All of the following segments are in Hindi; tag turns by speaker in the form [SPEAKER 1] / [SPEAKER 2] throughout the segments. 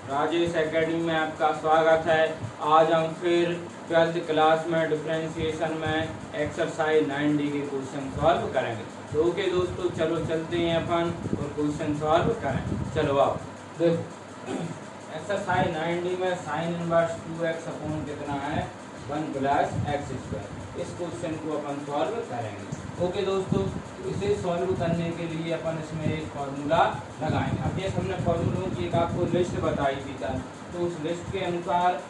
[SPEAKER 1] राजेश एकेडमी में आपका स्वागत है। आज हम फिर 12th क्लास में डिफरेंशिएशन में एक्सरसाइज 9D के क्वेश्चन सॉल्व करेंगे। तो ओके दोस्तों, चलो चलते हैं अपन और क्वेश्चन सॉल्व करें। चलो आप देखो, एक्सरसाइज 9D में साइन इनवर्स 2x अपॉन कितना है 1 प्लस एक्स स्क्वायर। इस क्वेश्चन को अपन सॉल्व करेंगे। ओके दोस्तों, इसे सॉल्व करने के लिए अपन इसमें एक फार्मूला लगाएंगे। अब ये हमने फार्मूलों की एक आपको लिस्ट बताई थी कल, तो उस लिस्ट के अनुसार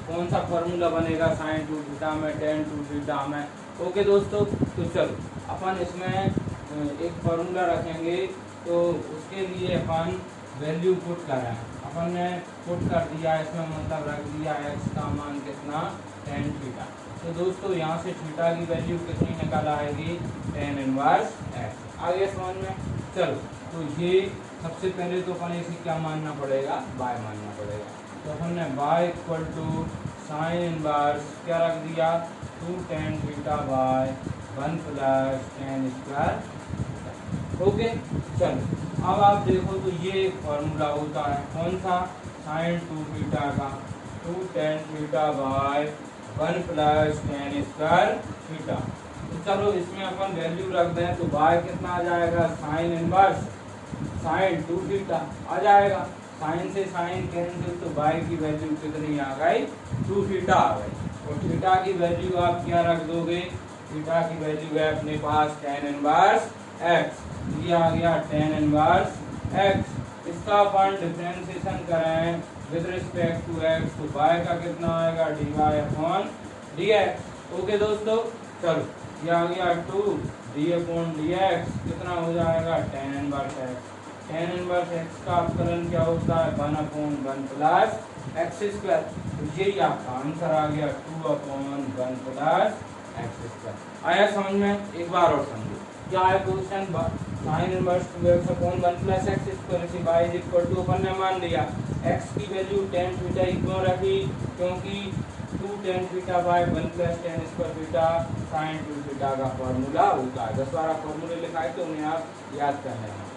[SPEAKER 1] कौन सा फार्मूला बनेगा साइन 2 थीटा में, टेन 2 थीटा में। ओके दोस्तों, तो चलो अपन इसमें एक फार्मूला रखेंगे, तो उसके लिए अपन वैल्यू पुट करें। अपन ने पुट कर दिया, इसमें मतलब रख दिया x का मान कितना टेन थीटा। तो दोस्तों यहाँ से थीटा की वैल्यू कितनी निकल आएगी टेन इनवर्स x। आगे समझ में। चलो, तो ये सबसे पहले तो अपन इसे क्या मानना पड़ेगा, y मानना पड़ेगा। तो अपन ने y equal to sine inverse क्या रख दिया 2 tan theta by 1 plus tan square. Okay, चलो अब आप देखो तो ये एक फॉर्मूला होता है कौन सा, साइन 2 थीटा का 2 tan theta by 1 plus tan square theta. तो चलो इसमें अपन वैल्यू रख दें, तो y कितना आ जाएगा साइन इनवर्स साइन 2 थीटा आ जाएगा। साइन से साइन कैंसिल, तो y की वैल्यू कितनी आ गई 2 थीटा आ गई। और थीटा की वैल्यू आप क्या रख दोगे, थीटा की वैल्यू है अपने पास टेन इनवर्स x, ये आ गया टेन इनवर्स x। इसका अपन डिफरेंशिएशन करें विद रिस्पेक्ट टू x, तो y का कितना आएगा dy अपॉन dx। ओके दोस्तों, चलो ये आ गया 2 d अपॉन dx, कितना हो जाएगा ten inverse x। Ten inverse x का अपकलन क्या होता है 1 अपॉन 1 प्लस एक्स स्क्वायर। तो यही आपका आंसर आ गया 2 अपॉन 1 प्लस एक्स स्क्वायर। आया समझ में? एक बार और समझो क्या है question, sine inverse 2x upon 1 plus x square से y इज इक्वल टू, अपन ने मान लिया x की वैल्यू टेन थीटा क्यों रखी, क्योंकि 2 tan theta by 1 plus tan square theta sine 2 theta का फॉर्मूला होता है। 10-12 फॉर्मूले लिखा है, तो उन्हें आप याद कर लेना।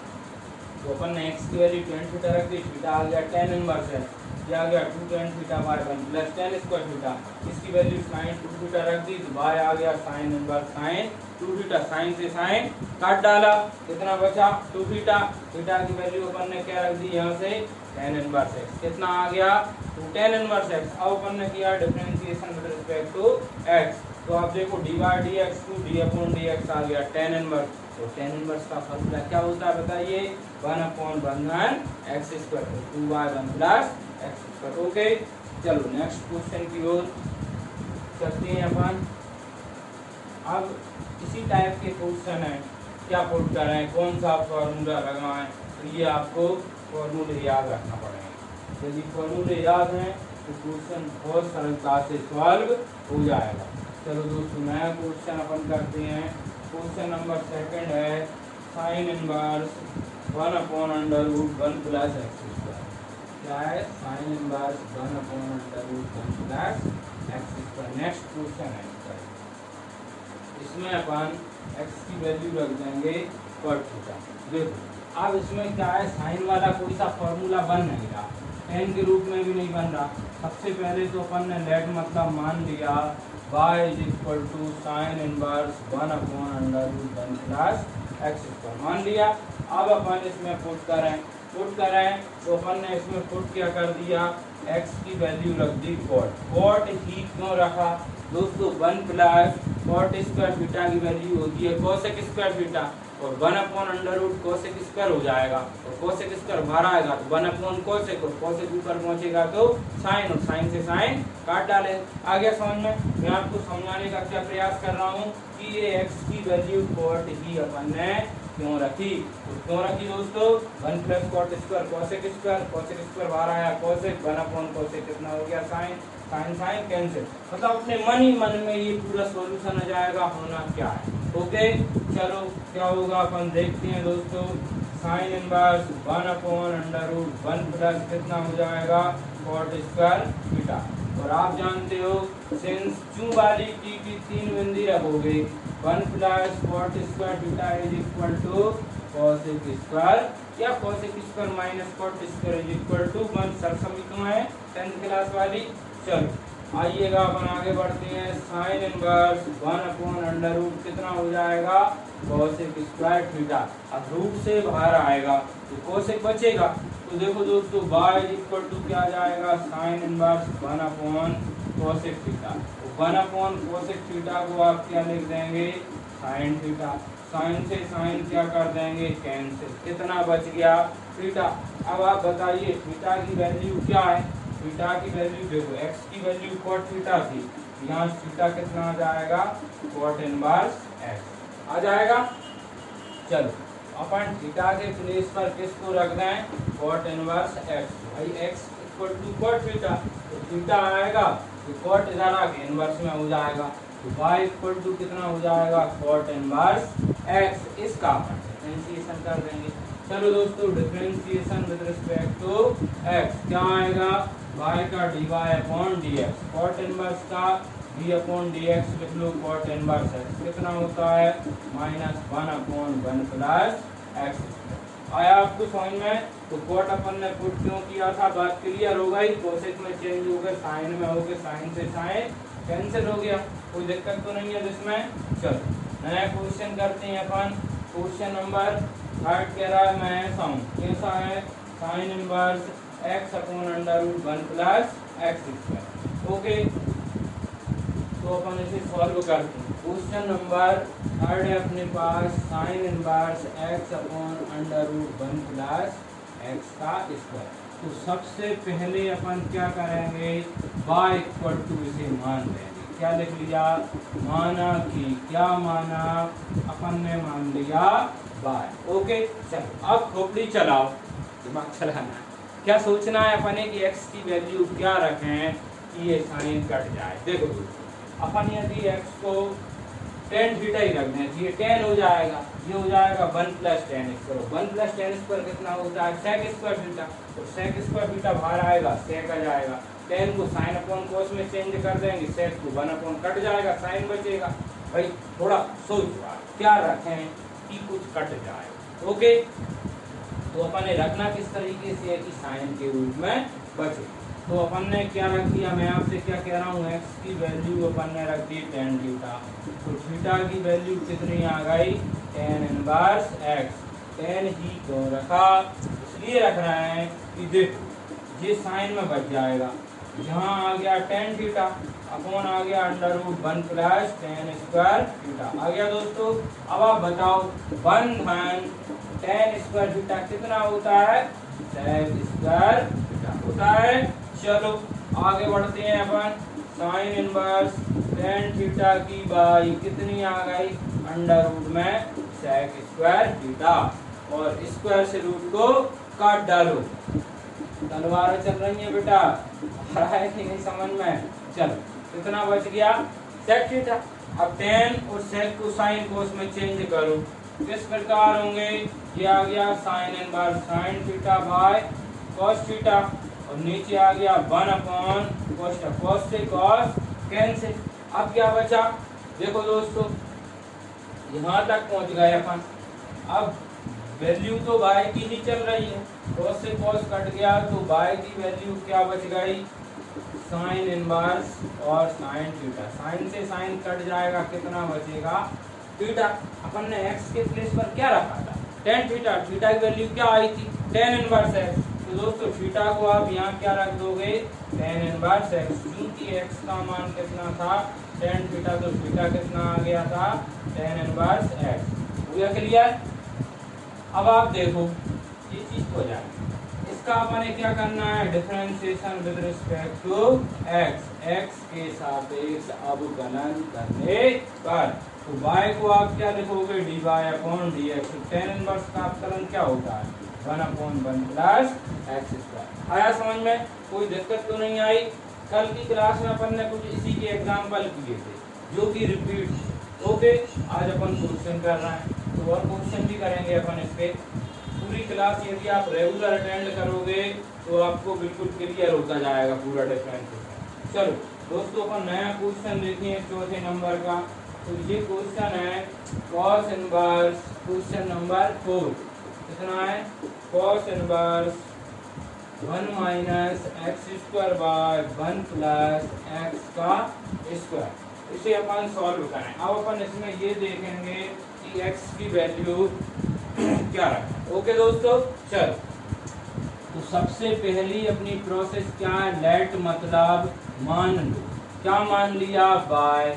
[SPEAKER 1] तो अपन ने x की वैल्यू टेन थीटा रख दी, थीटा आ गया टेन इनवर्स है, ये आ गया 2 tan theta by 1 plus tan square theta. इसकी वैल्यू साइन 2 थीटा रख दी, तो y आ गया sine inverse sine 2 theta. Sine से साइन काट डाला, कितना बचा 2 थीटा। थीटा की वैल्यू अपन ने क्या रख दी यहाँ से टेन इनवर्स x, कितना आ गया 2 टेन इनवर्स x। अब अपन ने किया differentiation with respect to x, तो आप देखो dy dx 2 d upon dx आ गया टेन इनवर्स। तो टेन इनवर्स का फॉर्मूला क्या होता है बताइए, 1 upon 1 x square, 2y 1 plus x square. Okay, चलो नेक्स्ट क्वेश्चन की ओर चलते हैं अपन। अब इसी टाइप के क्वेश्चन है, क्या पुट करें, कौन सा फॉर्मूला लगाएं, तो ये आपको फॉर्मूले याद रखना पड़ेगा। यदि फॉर्मूले याद हैं तो क्वेश्चन बहुत सरलता से सॉल्व हो जाएगा। चलो दोस्तों, नया क्वेश्चन अपन करते हैं। क्वेश्चन नंबर सेकंड है sine inverse 1 upon under root 1 plus x square. क्या है sine inverse 1 upon under root 1 plus x square. Next question है इसका, इसमें अपन x की वैल्यू रख देंगे पर थीटा। देखो अब इसमें क्या है, साइन वाला कोई सा फॉर्मूला बन नहीं रहा, टेन के रूप में भी नहीं बन रहा। सबसे पहले तो अपन ने लेट मतलब मान लिया y is equal to sine inverse 1 upon under root 1 plus x square मान लिया। अब अपन इसमें पुट करें तो अपन ने इसमें पुट क्या कर दिया, x की वैल्यू रख दी कॉट ही क्यों रखा दोस्तों 1 प्लस कॉट स्क्वायर थीटा की वैल्यू होती है कोसेक स्क्वायर थीटा, और 1 upon under root cosec square हो जाएगा, और कोसेक स्क्वायर बाहर आएगा तो 1 अपॉन कोसेक, और कोसेक ऊपर पहुंचेगा तो साइन, और साइन से साइन काट डाले। आगे समझ में? मैं आपको समझाने का क्या प्रयास कर रहा हूँ कि ये x की वैल्यू कॉट ही अपन ने क्यों रखी, तो क्यों रखी दोस्तों 1 plus cot square cosec square बाहर आया कोसेक, 1 अपॉन कोसेक कितना हो गया साइन, साइन साइन कैंसिल, मतलब अपने मन ही मन में ये पूरा सॉल्यूशन आ जाएगा होना क्या है। ओके, चलो क्या होगा अपन देखते हैं दोस्तों। Sine inverse 1 upon under root 1 plus कितना हो जाएगा कॉट स्क्वायर थीटा, और आप जानते हो सिंस क्यू वाली टी की 3 बिंदी रखोगे 1 plus cot square theta is equal to cosec square क्या cosec square minus cot square is equal to 1 sir समीकरण है 10th क्लास वाली। चलो आइएगा अपन आगे बढ़ते हैं। Sine inverse 1 upon under root कितना हो जाएगा cosec स्क्वायर थीटा। अब रूट से बाहर आएगा तो cosec बचेगा। तो देखो दोस्तों y इज इक्वल टू क्या जाएगा sine inverse 1 upon cosec theta. 1 upon cosec theta को आप क्या लिख देंगे साइन थीटा। साइन से साइन क्या कर देंगे कैंसिल, कितना बच गया थीटा। अब आप बताइए थीटा की वैल्यू क्या है। थीटा की वैल्यू देखो x की वैल्यू cot थीटा थी, यहाँ थीटा कितना आ जाएगा cot इनवर्स x आ जाएगा। चलो अपन थीटा के प्लेस पर किसको रख दें cot इनवर्स x। भाई x equal to cot theta तो थीटा आएगा तो cot इधर आके इनवर्स में हो जाएगा तो y इक्वल टू कितना हो जाएगा cot इनवर्स x। इसका डिफरेंशिएशन कर देंगे। चलो दोस्तों differentiation with respect to x क्या आएगा y का dy upon dx, cot inverse का d अपॉन dx लिख लो cot इनवर्स x कितना होता है माइनस 1 अपॉन 1 प्लस x। आया आपको समझ में। तो cot अपन ने पुट क्यों किया था बात क्लियर हो गई। कोसेक में चेंज हो गए साइन में हो गए, साइन से साइन कैंसिल हो गया, कोई दिक्कत तो नहीं है जिसमें। चलो नया क्वेश्चन करते हैं अपन। क्वेश्चन नंबर 3 कह रहा है मैं ऐसा हूँ कैसा है sine inverse x upon under root 1 plus x square. Okay तो अपन इसे सॉल्व करते हैं। क्वेश्चन नंबर 3 है अपने पास sine inverse x upon under root 1 plus x का स्क्वायर। तो सबसे पहले अपन क्या करेंगे y इक्वल टू इसे मान लेंगे। क्या लिख लिया माना कि क्या माना अपन ने मान लिया y। ओके चलो अब खोपड़ी चलाओ, दिमाग चलाना। क्या सोचना है अपन ने कि x की वैल्यू क्या रखें कि ये साइन कट जाए। देखो अपन यदि x को tan थीटा ही रख दें तो ये tan हो जाएगा, ये हो जाएगा 1 plus tan square. 1 plus tan square कितना होता है sec स्क्वायर थीटा। तो sec स्क्वायर थीटा बाहर आएगा sec आ जाएगा। tan को sin अपॉन cos में चेंज कर देंगे, sec को 1 अपॉन कट जाएगा sin बचेगा। भाई थोड़ा सोचो क्या रखें कि कुछ कट जाए। ओके तो अपन ने रखना किस तरीके से है कि sin के रूप में बचे। तो अपन ने क्या रख दिया, मैं आपसे क्या कह रहा हूँ x की वैल्यू अपन ने रख दी tan थीटा। तो थीटा की वैल्यू कितनी आ गई tan इनवर्स x। tan ही क्यों रखा इसलिए रख रहे हैं कि देखो ये साइन में बच जाएगा, यहाँ आ गया tan थीटा अपॉन आ गया under root 1 plus tan square theta आ गया दोस्तों। अब आप बताओ 1 धन tan स्क्वायर थीटा कितना होता है sec स्क्वायर थीटा होता है। चलो आगे बढ़ते हैं अपन। साइन इनवर्स tan थीटा की बाई कितनी आ गई अंडर रूट में sec स्क्वायर थीटा और स्क्वायर से रूट को काट डालो। तलवार चल रही है बेटा, आ रहा है कि नहीं समझ में। चलो कितना बच गया sec थीटा। अब tan और sec को sin cos में चेंज करो किस प्रकार होंगे, ये आ गया sine inverse sine theta by cos theta और नीचे आ गया 1 अपॉन cos से cos कैंसिल। अब क्या बचा देखो दोस्तों यहाँ तक पहुंच गए अपन। अब वैल्यू तो y की ही चल रही है, cos से cos कट गया तो y की वैल्यू क्या बच गई साइन इनवर्स और साइन थीटा। साइन से साइन कट जाएगा कितना बचेगा थीटा। अपन ने x के प्लेस पर क्या रखा था tan थीटा। थीटा की वैल्यू क्या आई थी tan इनवर्स x। तो दोस्तों थीटा को आप यहाँ क्या रख दोगे tan इनवर्स x, क्योंकि x का मान कितना था tan थीटा तो थीटा कितना आ गया था tan इनवर्स x। हो गया क्लियर। अब आप देखो ये चीज हो जाए इसका अपन क्या करना है differentiation with respect to x। x के सापेक्ष अवकलन करने पर तो y को आप क्या लिखोगे dy upon dx। tan inverse का अवकलन क्या होता है 1 अपॉन 1 प्लस एक्स स्क्वायर। आया समझ में, कोई दिक्कत तो नहीं आई। कल की क्लास में अपन ने कुछ इसी के एग्जाम्पल किए थे जो कि रिपीट। ओके आज अपन क्वेश्चन कर रहे हैं तो और क्वेश्चन भी करेंगे अपन इसके। पूरी क्लास यदि आप रेगुलर अटेंड करोगे तो आपको बिल्कुल क्लियर होता जाएगा पूरा डिफरेंस। चलो दोस्तों अपन नया क्वेश्चन देखिए चौथे नंबर का। तो ये क्वेश्चन है cos इनवर्स क्वेश्चन नंबर 4। कितना है cos inverse 1 minus x square by 1 plus x का स्क्वायर। इसे अपन सॉल्व करें। अब अपन इसमें ये देखेंगे कि x की वैल्यू क्या रखें। ओके दोस्तों, चलो तो सबसे पहली अपनी प्रोसेस क्या है, लेट मतलब मान लो, क्या मान लिया बाय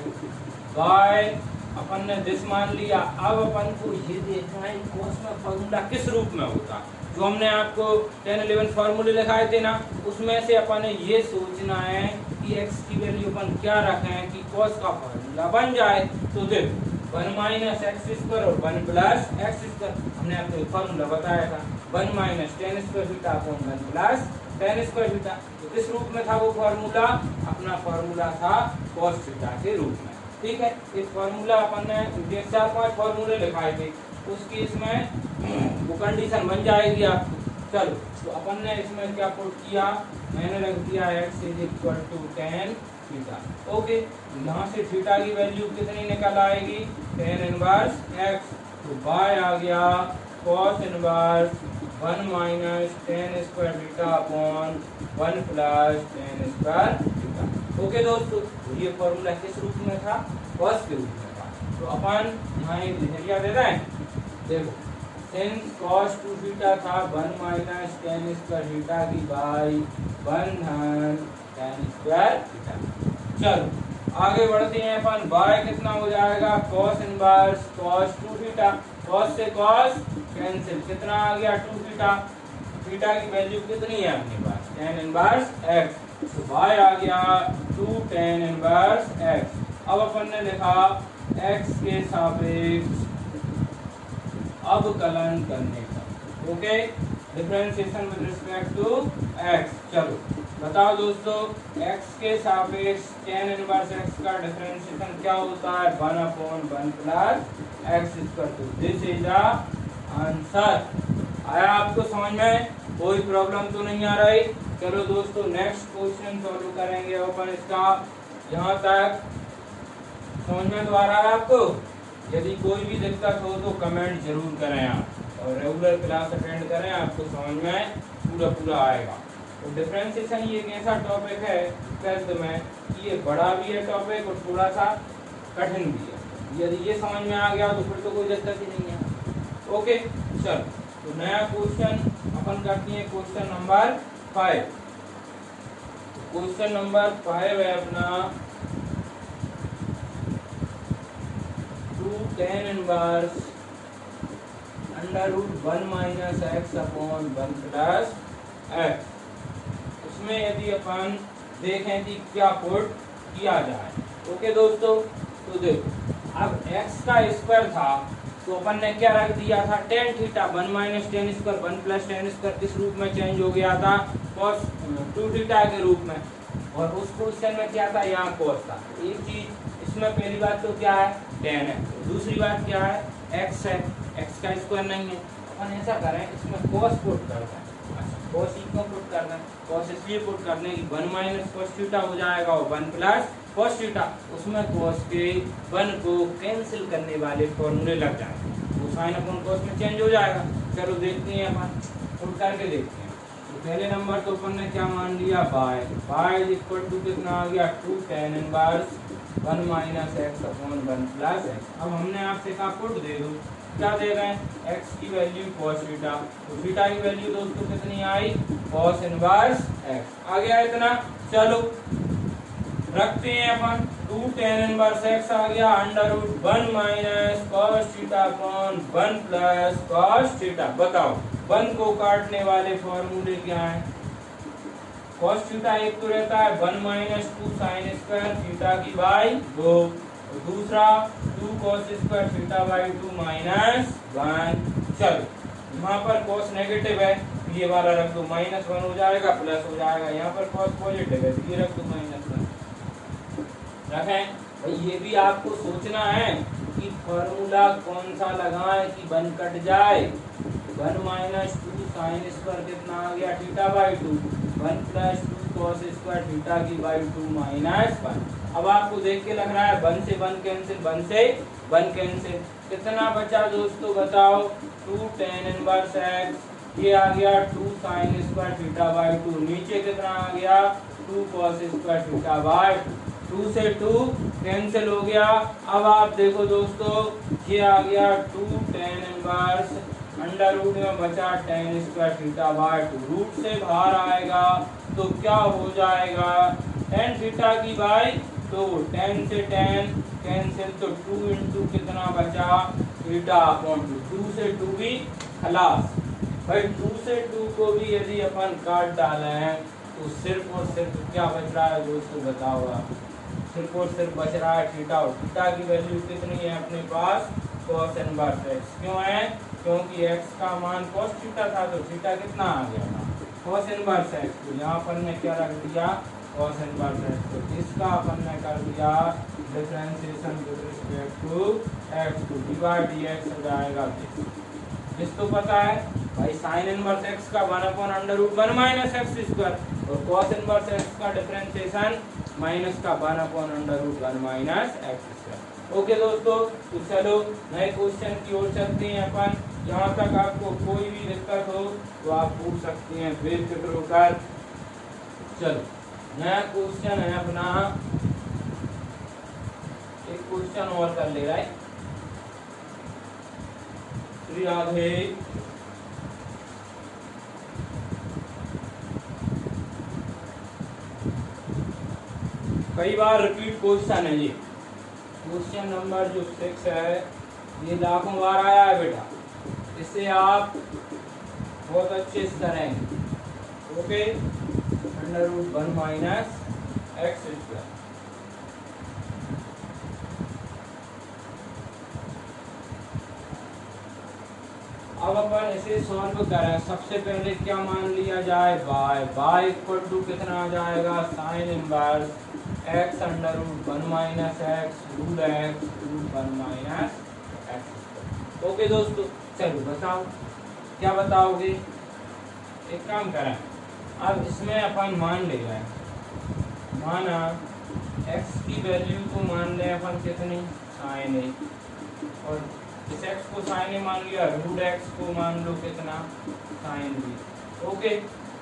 [SPEAKER 1] अपन ने दिस मान लिया। अब अपन को ये देखना है कॉस में फॉर्मूला किस रूप में होता, जो हमने आपको 10-11 फॉर्मूले लिखाए थे ना, उसमें से अपन ने ये सोचना है कि x की वैल्यू अपन क्या रखें कि cos का फॉर्मूला बन जाए। तो देखो 1 माइनस एक्स स्क्वायर और 1 प्लस एक्स स्क्वायर, हमने आपको फॉर्मूला बताया था 1 minus tan square theta upon 1 plus tan square theta. तो किस रूप में था वो फॉर्मूला, अपना फॉर्मूला था cos थीटा के रूप में। ठीक है, इस फॉर्मूला अपन ने 4-5 फॉर्मूले लिखाए थे, उसकी इसमें वो कंडीशन बन जाएगी आपको। चलो तो अपन ने इसमें क्या पुट किया, मैंने रख दिया x is equal to tan theta. Okay, यहाँ से थीटा की वैल्यू कितनी निकल आएगी, टेन इनवर्स x। तो बाय आ गया cos inverse 1 minus tan square theta upon 1 plus tan square theta. Okay दोस्तों, तो ये फॉर्मूला किस रूप में था, cos के रूप में था। तो अपन यहाँ एक नजरिया दे रहे हैं, देखो sin cos 2 थीटा था 1 माइनस टेन स्क्वायर थीटा की बाई 1 धन टेन स्क्वायर थीटा। चलो आगे बढ़ते हैं अपन, बाय कितना हो जाएगा cos inverse cos 2 theta, cos से cos कैंसिल, कितना आ गया 2 थीटा, थीटा की वैल्यू कितनी है अपने पास tan इनवर्स x। तो बाय आ गया 2 tan इनवर्स x। अब अपन ने लिखा x के सापेक्ष अवकलन करने का। Okay, differentiation with respect to x। चलो बताओ दोस्तों, x के सापेक्ष tan इनवर्स x का डिफरेंशिएशन क्या होता है, 1 upon 1 plus x square. To this is the answer. आया आपको समझ में, कोई प्रॉब्लम तो नहीं आ रही। चलो दोस्तों नेक्स्ट क्वेश्चन सॉल्व करेंगे अपन इसका। यहाँ तक समझ में तो आ रहा है आपको? यदि कोई भी दिक्कत हो तो कमेंट जरूर करें आप, और रेगुलर क्लास अटेंड करें, आपको समझ में पूरा आएगा। तो डिफरेंशिएशन ये एक ऐसा टॉपिक है ट्वेल्थ में, ये बड़ा भी है टॉपिक और थोड़ा सा कठिन भी है। यदि ये समझ में आ गया तो फिर तो कोई दिक्कत ही नहीं है। ओके, चल तो नया क्वेश्चन अपन करते हैं, क्वेश्चन नंबर 5। क्वेश्चन नंबर 5 है अपना 2 tan inverse under root 1 minus x upon 1 plus x. उसमें यदि अपन देखें कि क्या पुट किया जाए। ओके दोस्तों, तो देखो अब x का स्क्वायर था तो अपन ने क्या रख दिया था, tan theta 1 minus tan square 1 plus tan square किस रूप में चेंज हो गया था, cos 2 थीटा के रूप में। और उस क्वेश्चन में क्या था, यहाँ cos था। एक चीज इसमें पहली बात तो क्या है, टेन है, दूसरी बात क्या है, x है, x का स्क्वायर नहीं है। अपन ऐसा करें, इसमें cos पुट कर दें, cos क्यों पुट कर दें, cos इसलिए पुट कर दें कि 1 माइनस cos थीटा हो जाएगा और 1 प्लस cos थीटा, उसमें cos के 1 को कैंसिल करने वाले फॉर्मूले लग जाएंगे, वो साइन अपन cos में चेंज हो जाएगा। चलो देखते हैं अपन, पुट करके देखते हैं। तो पहले नंबर तो अपन ने क्या मान लिया, बाय इज इक्वल टू कितना आ गया 2 tan inverse 1 minus x upon 1 plus x. अब हमने आपसे कहा पुट दे दो, क्या दे रहे हैं, x की वैल्यू cos थीटा, तो थीटा की वैल्यू दोस्तों कितनी आई, cos इनवर्स x आ गया इतना। चलो रखते हैं अपन, 2 tan इनवर्स x आ गया under root 1 minus cos theta upon 1 plus cos theta. बताओ 1 को काटने वाले फॉर्मूले क्या हैं, cos थीटा एक तो रहता है 1 माइनस 2 साइन स्क्वायर थीटा की बाई 2, और दूसरा 2 cos square theta by 2 minus 1। चलो यहाँ पर cos नेगेटिव है, ये वाला रख दो, माइनस 1 हो जाएगा प्लस हो जाएगा। यहाँ पर cos पॉजिटिव है, ये रख दो माइनस 1 रखें। भाई ये भी आपको सोचना है कि फॉर्मूला कौन सा लगाएं कि 1 कट जाए। 1 माइनस 2 साइन स्क्वायर कितना आ गया, theta by 2, 1 plus 2 cos square theta की बाई 2 माइनस 1। अब आपको देख के लग रहा है 1 से 1 कैंसिल, 1 से 1 कैंसिल, कितना बचा दोस्तों बताओ, 2 tan इनवर्स x, ये आ गया 2 sin स्क्वायर थीटा बाई 2, नीचे कितना आ गया 2 cos स्क्वायर थीटा बाई 2 से 2 कैंसिल हो गया। अब आप देखो दोस्तों, ये आ गया 2 tan इनवर्स अंडर रूट में बचा tan square theta by 2, root से बाहर आएगा तो क्या हो जाएगा tan थीटा की बाई, तो tan से tan कैंसिल, तो 2 इंटू कितना बचा थीटा अपॉन 2, 2 से 2 भी खलास। भाई 2 से 2 को भी यदि अपन काट डाले हैं तो सिर्फ और सिर्फ क्या बच रहा है दोस्तों बताओ आप, सिर्फ और सिर्फ बच रहा है थीटा, और थीटा की वैल्यू कितनी है अपने पास cos इनवर्स x, क्यों है क्योंकि x का मान cos थीटा था तो थीटा कितना आ गया था cos इनवर्स x, तो यहाँ पर ने क्या रख दिया cos इनवर्स x, तो इसका अपन ने कर दिया differentiation with respect to x, तो dy dx हो जाएगा जिस तो पता है भाई sin इनवर्स x का 1/√1 माइनस एक्स स्क्वायर, और cos इनवर्स x का डिफरेंशिएशन माइनस का 1/√1 माइनस एक्स स्क्वायर। ओके दोस्तों, तो चलो नए क्वेश्चन की ओर चलते हैं अपन। यहाँ तक आपको कोई भी दिक्कत हो तो आप पूछ सकते हैं बेफिक्र होकर। चलो नया क्वेश्चन है अपना, एक क्वेश्चन और कर ले रहा है। श्री राधे, कई बार रिपीट क्वेश्चन है ये, क्वेश्चन नंबर जो 6 है ये लाखों बार आया है बेटा, इससे आप बहुत अच्छे से करेंगे। Okay, under root 1 minus x square, अब अपन इसे सॉल्व करें। सबसे पहले क्या मान लिया जाए y इक्वल टू कितना आ जाएगा sine inverse x under root 1 minus x root root 1 minus x. Okay दोस्तों, चलो बताओ क्या बताओगे। एक काम करें, अब इसमें अपन मान ले रहे हैं, माना x की वैल्यू को मान लें अपन कितनी साइन ए, और इस x को साइन ए मान लिया, रूट x को मान लो कितना साइन बी। ओके,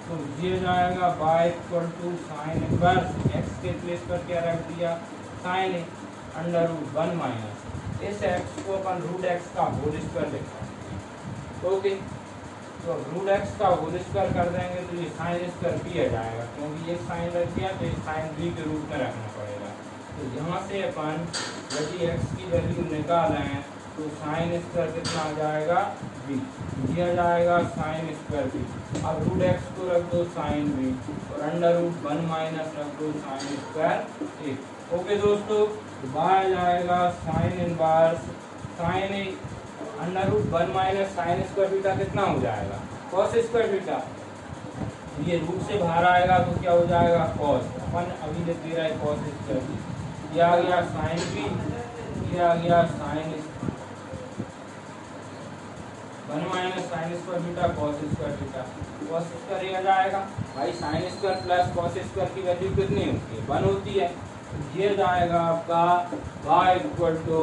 [SPEAKER 1] तो ये जाएगा y equal to sine inverse x के प्लेस पर क्या रख दिया sine A under root 1 minus इस x को अपन रूट x का होल स्क्वायर लिखा। ओके, तो रूट x का होल स्क्वायर कर देंगे तो ये साइन स्क्वायर बी आ जाएगा, क्योंकि ये साइन रख दिया तो ये साइन बी के रूप में रखना पड़ेगा। तो यहाँ से अपन यदि x की वैल्यू निकाल रहे हैं तो साइन स्क्वायर कितना आ जाएगा बी, दिया जाएगा साइन स्क्वायर बी। अब रूट एक्स को रख दो साइन बी और अंडर रूट 1 माइनस रख दो साइन स्क्वायर ए। ओके दोस्तों, तो बाहर जाएगा sine inverse sine A under root 1 minus sine square beta कितना हो जाएगा कॉस स्क्वायर बीटा, ये रूट से बाहर आएगा तो क्या हो जाएगा कॉस, अपन अभी लिख दे रहा है कॉस स्क्वायर, ये आ गया साइन बी, ये आ गया sine 1 minus sine square beta cos square beta, cos square ये आ जाएगा भाई sine square plus cos square की वैल्यू कितनी होती है 1 होती है, तो ये जाएगा आपका y equal to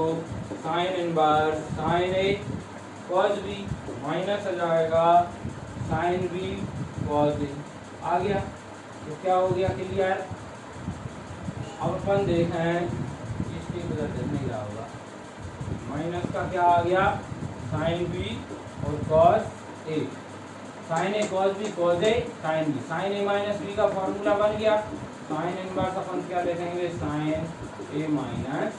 [SPEAKER 1] sine inverse sine A cos B minus आ जाएगा साइन बी कॉस ए। आ गया, तो क्या हो गया क्लियर। अब अपन देखें इसकी वजह नहीं रहा होगा, माइनस का क्या आ गया साइन बी और cos A, sign A cos B cos A sine B, sign A minus B का फॉर्मूला बन गया, साइन इनवर्स अपन क्या लिखेंगे sign A minus,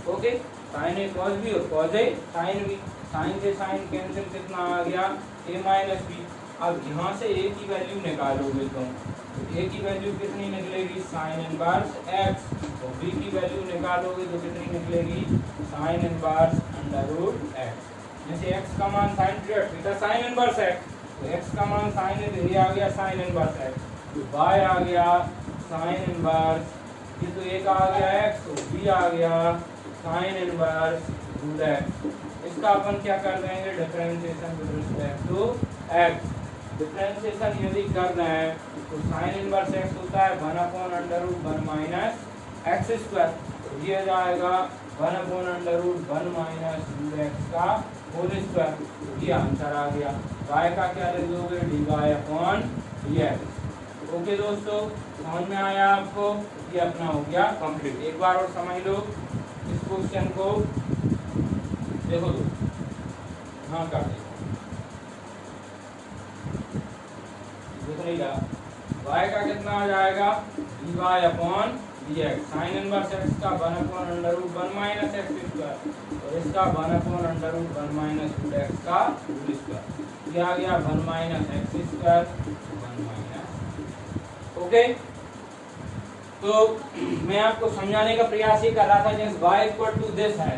[SPEAKER 1] okay sign A cos B और cos A sine B, sign से साइन कैंसिल कितना आ गया ए माइनस बी। अब यहाँ से ए की वैल्यू निकालोगे तुम, तो ए की वैल्यू कितनी निकलेगी साइन इनवर्स एक्स, और बी की वैल्यू निकालोगे तो कितनी निकलेगी sine inverse under root x. जैसे x का मान sine theta sine inverse x, तो x का मान साइन है तो ये आ गया साइन इनवर्स x, तो y आ गया साइन इनवर्स, ये तो एक आ गया x, तो b आ गया साइन इनवर्स रूट x। इसका अपन क्या कर देंगे differentiation with respect to x। Differentiation यदि कर रहे हैं तो साइन इनवर्स x होता है 1/√1 माइनस एक्स स्क्वायर, ये जाएगा 1/√1 माइनस रूट x का होल स्क्वायर, ये आंसर आ गया। y का क्या लिख दोगे, dy/dx। ओके दोस्तों, समझ में आया आपको? ये अपना हो गया कंप्लीट। एक बार और समझ लो इस क्वेश्चन को, देखो दोस्तों, हाँ कर दे दूसरा y का कितना आ जाएगा, dy/dx, साइन इनवर्स x का 1/√1 माइनस एक्स स्क्वायर और इसका 1/√1 माइनस रूट एक्स का होल स्क्वायर। ये आ गया 1 minus x square 1 minus. Okay, तो मैं आपको समझाने का प्रयास ये कर रहा था, जैसे y इक्वल टू दिस है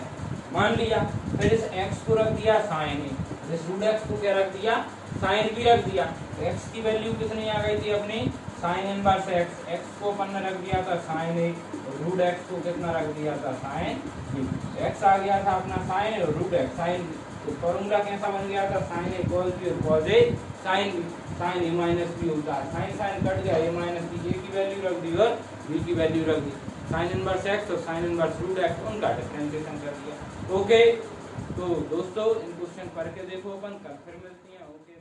[SPEAKER 1] मान लिया, फिर इस x को रख दिया साइन ए, इस रूट एक्स को क्या रख दिया, साइन भी रख दिया। x की वैल्यू कितनी आ गई थी अपनी, साइन इनवर्स x, x को अपन ने रख दिया था साइन ए और रूट x को कितना रख दिया था, साइन बी। x आ गया था अपना साइन ए और रूट x साइन, तो फॉर्मूला कैसा बन गया था, साइन ए कॉस बी और cos A sine B, sign A minus B होता है, साइन साइन कट गया, ए माइनस बी, ए की वैल्यू रख दी और बी की वैल्यू रख दी, साइन इनवर्स x और साइन इनवर्स रूट x उनका डिफरेंशिएशन कर दिया। ओके, तो दोस्तों इन क्वेश्चन करके देखो अपन, कल फिर मिलती हैं। ओके।